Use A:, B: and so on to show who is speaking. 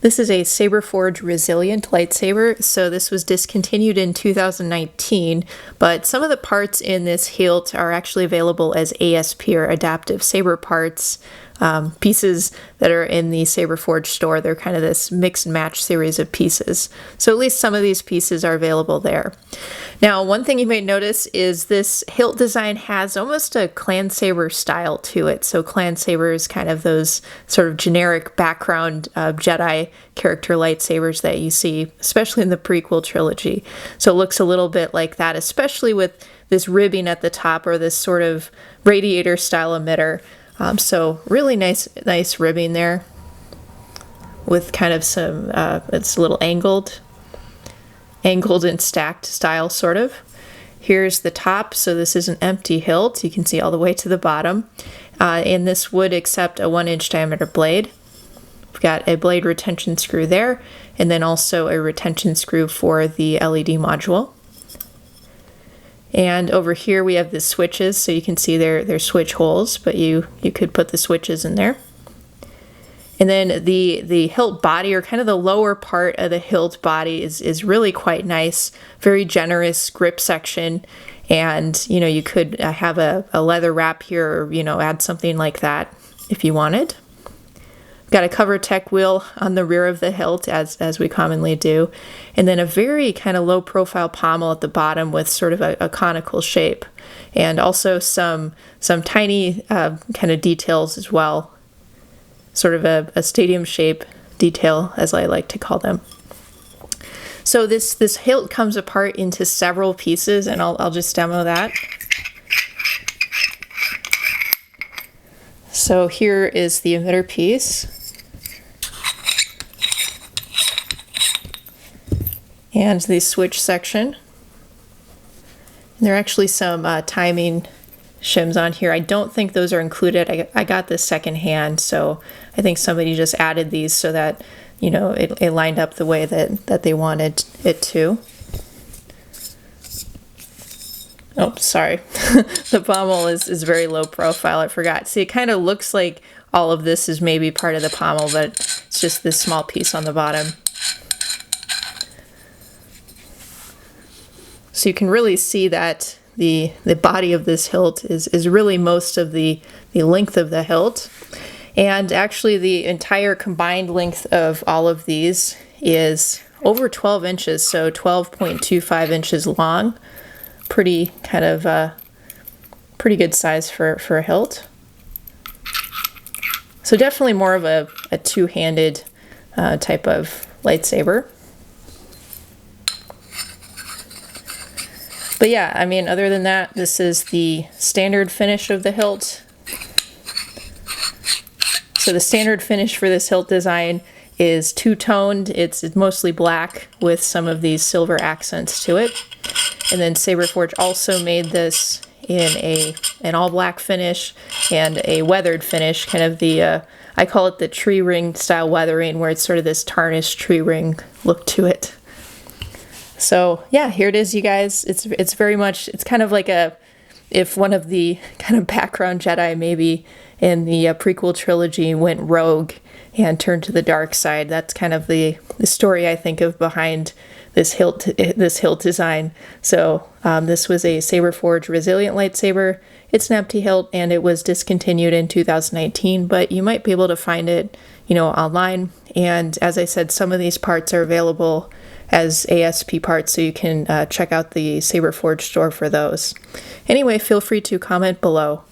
A: This is a Saberforge Resilient lightsaber, so this was discontinued in 2019, but some of the parts in this hilt are actually available as ASP or Adaptive Saber parts, pieces that are in the Saberforge store. They're kind of this mix and match series of pieces. So at least some of these pieces are available there. Now, one thing you may notice is this hilt design has almost a clan saber style to it. So clan saber is kind of those sort of generic background Jedi character lightsabers that you see, especially in the prequel trilogy. So it looks a little bit like that, especially with this ribbing at the top or this sort of radiator style emitter. So really nice ribbing there with kind of some, it's a little angled and stacked style sort of. Here's the top, so this is an empty hilt. You can see all the way to the bottom. And this would accept a 1-inch diameter blade. We've got a blade retention screw there, and then also a retention screw for the LED module. And over here we have the switches, so you can see they're switch holes, but you could put the switches in there. And then the hilt body, or kind of the lower part of the hilt body, is really quite nice. Very generous grip section, and you could have a leather wrap here, or add something like that if you wanted. Got a cover tech wheel on the rear of the hilt, as we commonly do, and then a very kind of low profile pommel at the bottom with sort of a conical shape, and also some tiny kind of details as well, sort of a stadium shape detail, as I like to call them. So this hilt comes apart into several pieces, and I'll just demo that. So here is the emitter piece. And the switch section. And there are actually some timing shims on here. I don't think those are included. I got this secondhand, so I think somebody just added these so that it lined up the way that they wanted it to. Oh, sorry. The pommel is very low profile. I forgot. See, it kind of looks like all of this is maybe part of the pommel, but it's just this small piece on the bottom. So you can really see that the body of this hilt is really most of the length of the hilt. And actually the entire combined length of all of these is over 12 inches, so 12.25 inches long. Pretty kind of pretty good size for a hilt. So definitely more of a two-handed type of lightsaber. But yeah, I mean, other than that, this is the standard finish of the hilt. So the standard finish for this hilt design is two-toned. It's mostly black with some of these silver accents to it. And then Saberforge also made this in an all-black finish and a weathered finish, kind of the, I call it the tree ring style weathering, where it's sort of this tarnished tree ring look to it. So yeah, here it is, you guys. It's very much, it's kind of like if one of the kind of background Jedi maybe in the prequel trilogy went rogue and turned to the dark side. That's kind of the story I think of behind this hilt design. So this was a Saberforge Resilient lightsaber. It's an empty hilt, and it was discontinued in 2019, but you might be able to find it, online. And as I said, some of these parts are available as ASP parts, so you can check out the Saberforge store for those. Anyway, feel free to comment below.